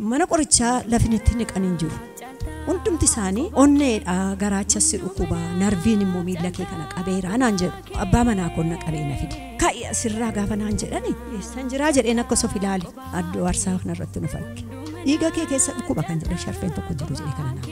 mana qorichaa lafinitti niqan hin jiru. Hundumti isaanii onneedha garaachas dhukkuba narviin immoo miila kee kana qabeera naan jedhu. Abbaa manaa konna qabeena fide. Kaa'i asirraa gaafa naan jedhani eessan jiraa jedheen akka sof ilaali addoo aarsaa kanarratti nu falke. Dhiiga kee keessa dhukkuba kan jedhan sharfeen tokko jiru jedhee kana naa.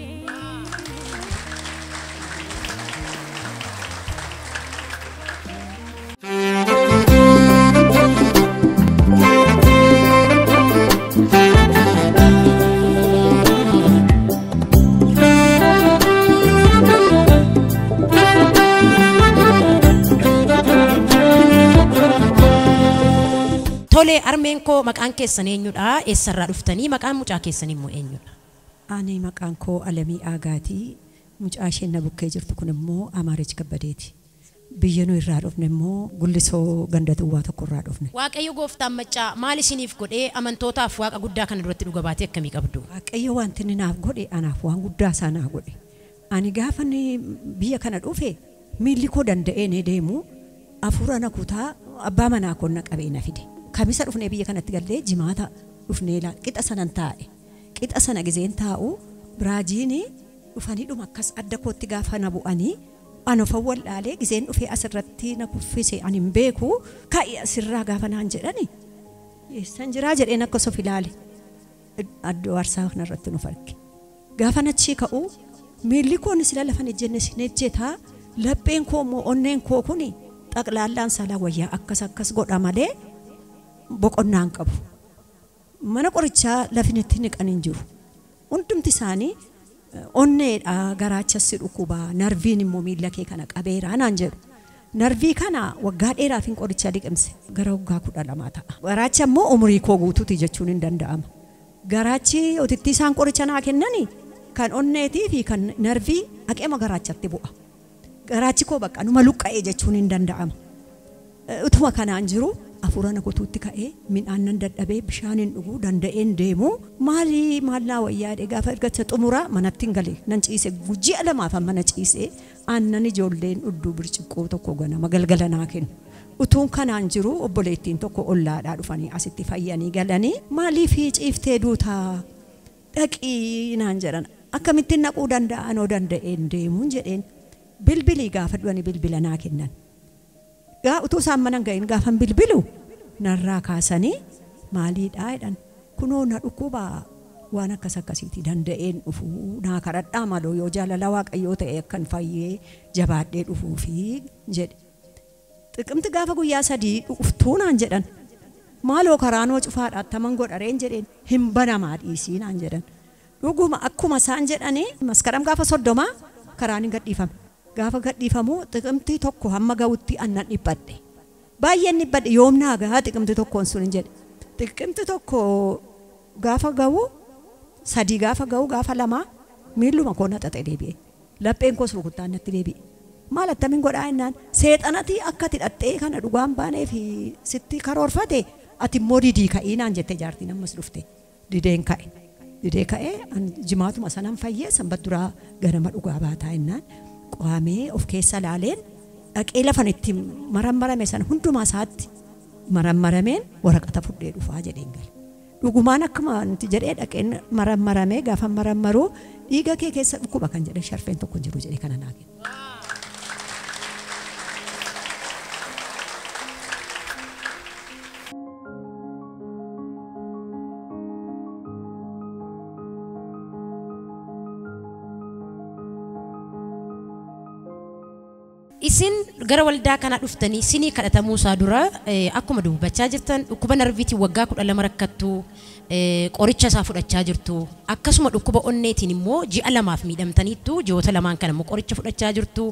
Tole armeen koo maqaan keessan eenyudha? Eessarraa dhuftanii maqaan mucaa keessanii immoo eenyudha? Ani maqaan koo Alamii Aagaatii. Mucaa isheen na bukkee jirtu kun immoo Amaarech Kabbadeeti. Biyya nu irraa dhufne immoo Gullisoo ganda duwwaa tokko irraa dhufne. Waaqayyo gooftaan maccaa maal isiniif godhee amantootaaf waaqa guddaa kana duratti dhuga baatee akkamii qabdu? Waaqayyo wanti inni naaf godhe anaaf waan guddaa isaa naaf godhe. Ani gaafa biyya kana dhufe miilli koo danda'ee ne deemu hafuura na kutaa abbaa manaa koo na qabee na fide. Kamisa dhufnee biyya kanatti gallee jimaata dhufnee qixa sanan taa'e. Qixa sana gizeen taa'u biraajiini dhufanii dhuma akkas adda kootti gaafa na bu'anii ano fawwal dhaalee gizeen dhufee asirratti na kuffise ani hin beeku kaa'i asirraa gaafa naan jedhani eessan jiraa jedheen akka sof ilaali addoo aarsaa kanarratti nu falke. Gaafa nachii ka'u miilli koon sila lafan ejjenne sin ejjetaa lapheen koo immoo onneen koo kuni xaqlaallaan saalaa wayyaa akkas godha malee boqonnaan qabu. Mana qorichaa lafinitti niqan hin jiru. Hundumti isaanii onneedha garaachas dhukkuba narviin immoo miila kee kana qabeera naan jedhu. Narvii kana waggaa dheeraaf hin qorichaa liqimse gara waggaa 12 ta'a. Garaacha immoo umurii koo guutuuti jechuun hin danda'ama. Garaachi otitti isaan qoricha naa kennani kan onneetii fi kan narvii haqeema garaachatti bu'a. Garaachi koo bakka numa luqqa'ee jechuun hin danda'ama. Utuma kanaan jiru hafuura na guutuutti ka'ee midhaan nan dadhabee bishaan hin dhuguu danda'een deemu maallaa wayyaadhe gaafa erga xumura manatti hin galee nan ciise guyyaa 2 mana ciise aannan ijoolleen dhudduu birciqqoo tokko ganama galgala naa kennu. Utuun kanaan jiru obboleettiin tokko ollaadhaa dhufanii asitti fayyanii galanii maaliif ciiftee duutaa dhaqii naan jedhan akkamittiin naquu danda'anoo danda'een deemuun jedheen bilbilii gaafa dhufanii bilbila naa kennan. Utuu isaan mana ga'in gaafan bilbilu narraa kaasanii maaliidhaa jedhan kunoo na dhukkuba waan akkasiitii danda'een dhufuu naa kadhadhaa maloo yoo jaalala waaqayyoo ta'e akkan fayyee jabaadhee dhufuufi jedhe. Xiqimti gaafa guyyaa 3 dhuftuu naan jedhan maaloo karaanoo cufaadhaatti taman godhareen jedheen hin banamaa dhiisii naan jedhan. Dhuguma akkuma isaan jedhanii maskaram gaafa 30 karaan hin gadhiifame. Gaafa gadhiifamu xiqimti tokko hamma ga'utti annan dhibbadhe. Baay'een dhibbadhe yoomnaa gahaa xiqimti tokkoon sun hin jedhe. Xiqimti tokko gaafa ga'u 3 gaafa ga'u gaafa 2 miilluma koo naxaxee deebi'e. Lapheen koos rukuttaan natti deebi'e. Maal attamiin godhaa jennaan seexanati akka tidhattee kana dhugaan baanee fi sitti karoorfate ati immoo didii ka'ii naan jette jaartiin ammas dhufte. Dideen ka'e. Didee ka'ee jimaatuma sanan fayyee sanbat duraa ganama dhugaa baataa jennaan. Qaamee of keessa laaleen dhaqee lafan itti marammarame san hundumaa isaatti marammarameen waraqata fudhee dhufaa jedheen gale. Dhugumaan akkuma nuti jedhee dhaqeen marammaramee gaafa marammaruu dhiiga kee keessa dhukkuba kan jedhan sharfeen tokko jiru jedhee kana naa kenna. Isin gara waldaa kana dhuftanii sinii kadhatamuu isaa dura akkuma dubbachaa jirtan dhukkuba narviitii waggaa 12 rakkattu qoricha isaa fudhachaa jirtu akkasuma dhukkuba onneetiin immoo ji'a 2 miidhamtaniittu ji'oota 2 kana immoo qoricha fudhachaa jirtu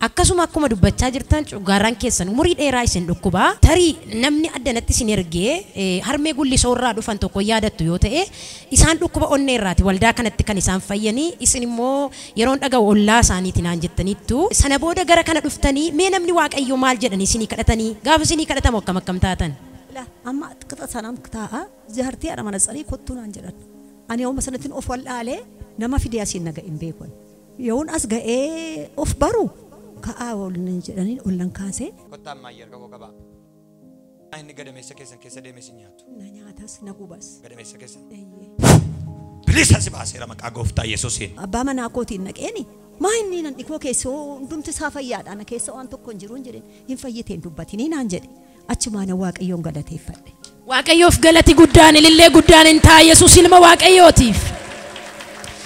akkasuma akkuma dubbachaa jirtan cugaaraan keessan umurii dheeraa isin dhukkuba tarii namni addanatti isin ergee harmee Gullisoo irraa dhufan tokko yaadattu yoo ta'e isaan dhukkuba onnee irraati waldaa kanatti kan isaan fayyanii isin immoo yeroon dhaga'u ollaa isaaniitiin aan jettaniittu sana booda gara kana dhuftanii mee namni waaqayyo maal jedhanii isinii kadhatanii gaafa isinii kadhatamu akkam taatan? Amma qixa sanaan ta'a jaartii ana mana tsarii kottuu naan jedhan ani yooma sanatiin of wallaalee nama fidee asiin naga hin beekon yoon as ga'ee of baru ka'aa waliin jedhanii ollan kaasee kottaan maayyar gaboo qabaa inni gadameessa keessan keessa deemee si nyaatu na nyaatas na gubas gadameessa keessan bilisa si baaseera maqaa gooftaa Yesuusiin. Abbaa manaa kootiin naqeeni maa inni nan dhikoo keessoo hundumti isaa fayyaadha na keessa waan tokko hin jiru hin jedhin hin fayyiteen dubbatinii naan jedhe achumaan Waaqayyoon galateeffadhe. Waaqayyoof galati guddaan ilillee guddaan hin ta'a Yesuus ilma Waaqayyootiif.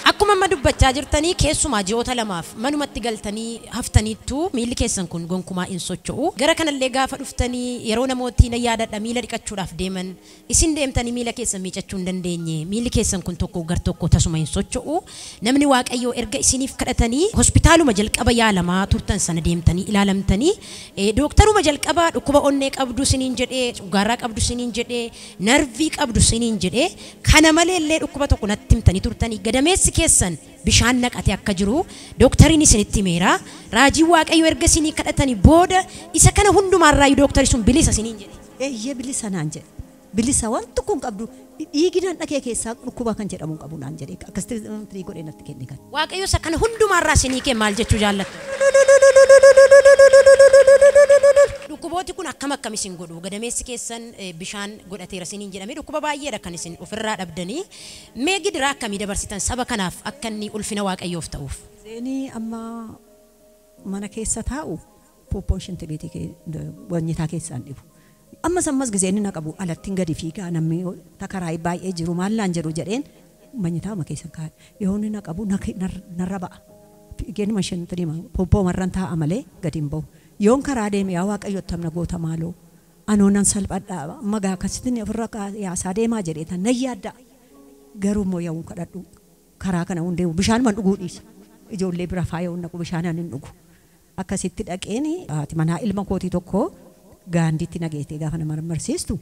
Akkuma amma dubbachaa jirtanii keessumaa ji'oota lamaaf manumatti galtanii haftaniittu miilli keessan kun gonkumaa hin socho'u. Gara kanallee gaafa dhuftanii yeroo namooti na yaadadha miila dhiqachuudhaaf deeman isin deemtanii miila keessan miicachuu hin dandeenye miilli keessan kun tokko gar tokko tasuma hin socho'u. Namni Waaqayyoo erga isiniif kadhatanii hospitaaluma jalqaba yaalamaa turtan sana deemtanii ilaalamtanii dooktaruma jalqaba dhukkuba onnee qabdu isiniin jedhee cuggaarraa qabdu isiniin jedhee narvii qabdu isiniin jedhee kana malee illee dhukkuba tokko natti himtanii turtanii gadameessi keessan bishaan naqate akka jiru dooktariin isinitti himeera raajii Waaqayyoo erga isinii kadhatanii booda isa kana hundumaarraa dooktari sun bilisa isiniin jedhe. Eeyyee bilisa naan jedhe bilisa waan tokko hin qabdu dhiiginaan dhakee keessaa dhukkuba kan jedhamu qabu naan jedhe akkasitti godhee natti kenne kan. Waaqayyo isa kana hundumaarraa isinii kee maal jechuu jaallattu? Dhukkubooti kun akkam isin godhu gadameessi keessan bishaan godhateera isiniin jedhame dhukkuba baay'eedha kan isin ofirraa dhabdanii mee gidiraa akkamii dabarsitan saba kanaaf akka inni ulfina Waaqayyoof ta'uuf. Seenii amma mana keessa taa'u pooppooshin tibeetii wanyitaa keessaan dhibu. Ammas gizeenni na qabu alattiin gadi fiigaa namni takaraayii baay'ee jiru maallaan jedhu jedheen manyitaa keessa kaa'e yoo inni na qabu narra ba'a. Geenuma shantii poppoo marran taa'a malee gadi hin bahu. Yoon karaa deeme yaa Waaqayyo tamna goota maaloo anoonan salphadhaa magaa akkasitti ofirra yaasaa deemaa jedheetan na yaadda garuu immoo yoo kadhadhu karaa kana hundeemu bishaan man dhuguu dhiisa ijoollee bira faayoo naqu bishaan hin dhugu akkasitti dhaqeeni haati manaa ilma kootii tokko gaanditti nageetee gaafa nama marsiistu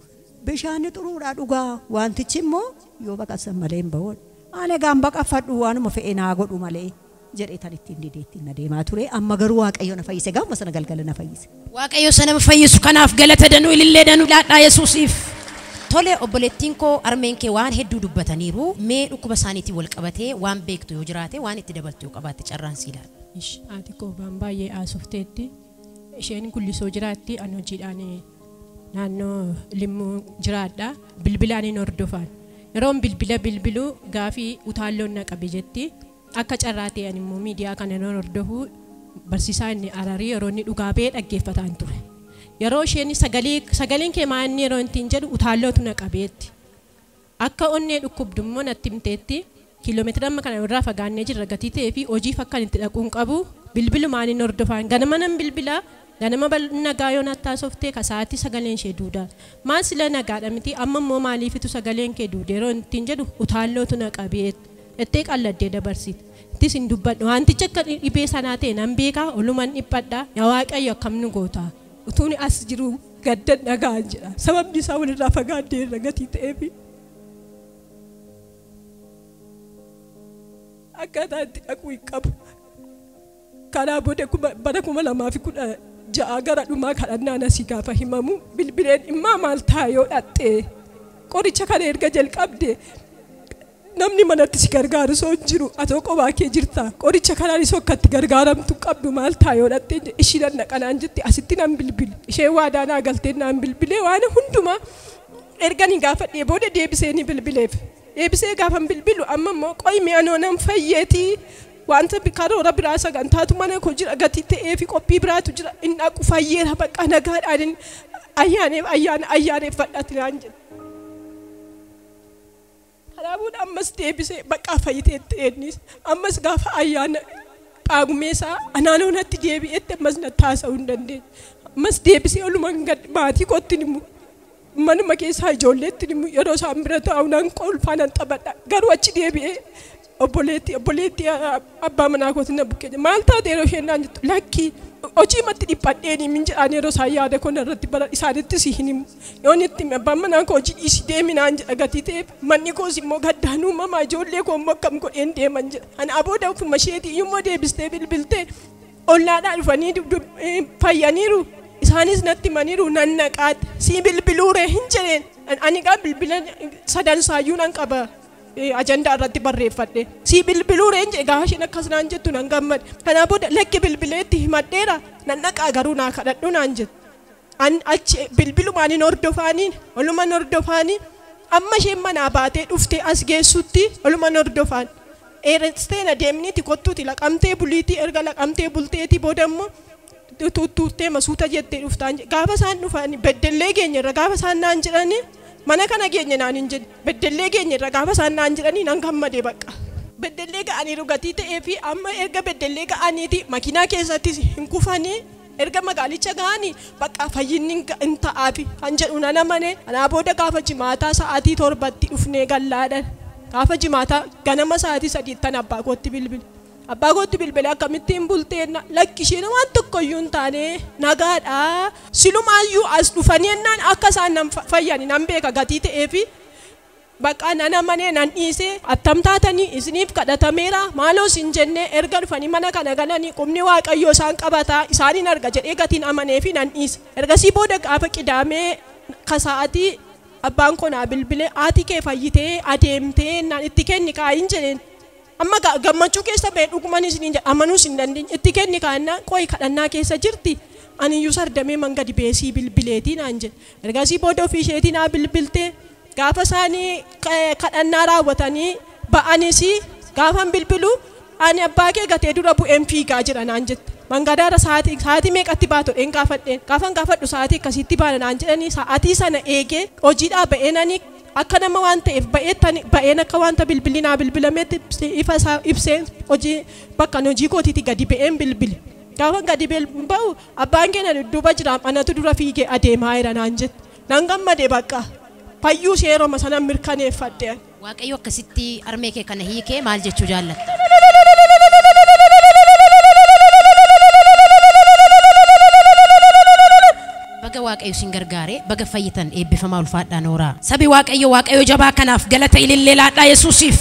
bishaan xuruudhaa dhugaa wantichi immoo yoo baqasan malee hin bahu ani gaan baqafadhu waanuma fe'ee naa godhu malee. jedheetan ittiin dideettiin na deemaa ture amma garuu Waaqayyo na fayyise gaafuma sana galgala na fayyise. Waaqayyo sana fayyisu kanaaf galata danuu ilillee danuu laadhaa Yesuusiif. Tole obboleettiin koo armeen kee waan hedduu dubbataniiru mee dhukkuba isaaniitiin wal qabatee waan beektu yoo jiraate waan itti dabaltu yoo qabaatte carraan sii laata. Haati koo waan baay'ee haasofteetti isheen gullisoo jiraatti ani hojiidhaan naannoo limmuu jiraadha bilbilaan hin hordofan yeroon bilbiluu gaafii utaalloon na qabe jetti. Akka carraatee ani immoo miidiyaa kana nan hordofu barsiisaa inni ararii yeroo inni dhugaa ba'ee dhaggeeffataan ture. Yeroo isheen sagaleen kee maanni yeroo ittiin jedhu utaallootu na qabeetti. Akka onnee dhukkubdu immoo natti himteetti kiiloomeetira amma kana irraa fagaannee jirra gatii ta'ee fi hojiif akka itti dhaquun qabu bilbilumaan hin hordofan ganama nan bilbilaa ganama nagaa yoo nattaasoftee kasaatii sagaleen ishee duudaa maal sila nagaadha miti amma immoo maaliifitu sagaleen kee duudee yeroo ittiin jedhu utaallootu na qabeetti. Ettee qalladee dabarsite. Ittis hin dubbadhu. Wanticha akka dhibee sanaa ta'e nan beekaa olumaan dhiphadhaa. Yaa Waaqayyo akkam nu goota. Utuun as jiru gadda nagaan jedha. Sababni isaa walirraa fagaadde irra gatii ta'eefi. Akkaataa itti dhaquu hin qabu. Kanaa booda bara 2016 gara dhumaa kadhannaan asii gaafa himamu bilbileen dhimmaa maal ta'a yoo dhattee qoricha kana erga jalqabde. Namni manatti si gargaaru soo jiru atoo qobaa kee jirta qoricha kanaan isoo akkatti gargaaramtu qabdu maal ta'a yoo dhattee ishiidhaan dhaqanaan jetti asitti nan bilbile ishee waadaanaa galtee naan bilbilee waan hundumaa erganii gaafadhee booda deebisee ni bilbileef deebisee gaafan bilbilu amma immoo qoyme anoo nan fayyeetii wanta karoora biraa sagantaatu mana koo jira gatii ta'ee fi qophii biraatu jira inni dhaqu fayyeera bakka nagaadhaan ayyaaneeffadhaati naan jedhe. Kanaafuu ammas deebisee bakka fayyiteetti eenyis ammas gaafa ayyaana phaagumeesaa anaanoo natti deebi'etti ammas natti haasa'uu hin dandeenye. Ammas deebisee olumaan gad maatii kootti ni manuma keessaa ijoolleetti ni yeroo isaan bira taa'u nan kolfaa nan taphadha garuu achi deebi'ee obboleetti abbaa manaa kootti na bukkee maal taate yeroo isheen naan jettu lakkii hojii matti dhiphatteeni min jedhaan yeroo isaan yaada koo irratti bara isaanitti si hin himu yoon itti abbaan manaa koo hojii isi deeminaan jedha gatii ta'eef manni koos immoo gaddaan uumamaa ijoollee koo immoo akkam godheen deeman jedha ani abooda ofuma isheetii immoo deebistee bilbiltee ollaadhaa dhufanii fayyaniiru isaanis natti maniiru nan naqaate si bilbiluuree hin jedheen ani gaa bilbila sadan saayyuu nan qaba agenda irratti barreeffadhe si bilbiluuree hin jedhe gaafa isheen akkas naan jettu nan gammade kanaa booda lakki bilbileetti himadheera nan naqaa garuu naa kadhadhu naan jettu an achi bilbilumaan hin hordofaaniin walumaan hordofaanii amma isheen manaa baatee dhuftee as geessutti walumaan hordofaan eeresteen adeemniiti kottuuti laqamtee buliitii erga laqamtee bulteetii boodammoo tuttuuttee masuuta jettee dhuftaan gaafa isaan dhufanii beddellee keenya irra gaafa isaan naan jedhanii mana kana keenya naan hin jedhe beddellee keenya irra gaafa isaan naan jedhanii nan gammadee bakka beddellee ga'anii rugatii ta'ee fi amma erga beddellee ga'aniiti makiinaa keessattis hin kufanii erga magaalicha ga'anii bakka fayyinni hin ta'aafi kan jedhu nan amane anaa booda gaafa jimaataa sa'aatii 7tti dhufnee gallaadhan gaafa jimaataa ganama sa'aatii 3 abbaa kootti bilbile. Abbaa kootti bilbilee akkamittiin bulteen lakkishiin waan tokkoyyuu hin taane nagaadha silumaayyuu as dhufanii ennaan akka isaan nan fayyani nan beeka gatii ta'ee fi bakka nan amanee nan dhiisee attam taatanii isiniif kadhatameera maaloo isin jennee erga dhufanii mana kana galanii qubni waaqayyoo isaan qabataa isaaniin arga jedhee gatiin amanee fi nan dhiise ergasii booda gaafa qidaamee kasa'atii abbaan konaa bilbilee haati kee fayyitee adeemtee naan itti kenni kaayin jedheen. Amma gammachuu keessa ba'ee dhugumaan isin amanuus hin dandeenye itti kenni kaannaa qo'i kadhannaa keessa jirti aniyyuu sardamee mangadi beesii bilbileetii naan jedhe ergasii booda ofii isheetii naa bilbiltee gaafa isaanii kadhannaa raawwatanii ba'anis gaafan bilbilu ani abbaa kee gatee dura bu'een fiigaa jira naan jette mangadaara sa'aatii meeqatti baatodheen gaafadheen gaafan gaafadhu sa'aatii akkasitti baana naan jedhanii sa'aatii sana eegee hojiidhaa ba'eenanii akka nama waan ta'eef ba'een akka wanta bilbilinaa bilbilametti ifa isaa ibseen hojii bakka hojii kootiitti gadi ba'een bilbile gaafa gadi ba'u abbaan keenya dudduuba jira anatu dura fiigee adeemaa jira naan jette nan gammadee bakka fayyuu seeroma sana mirkaneeffadhe. Waaqayyo akkasitti armee kee kana hiikee maal jechuu jaallatta? Baga waaqayyo sin gargaare baga fayyitan eebbifamaa ulfaadhaan ooraa. Sabi waaqayyo jabaa kanaaf galata ilillee laadhaa Yesuusiif.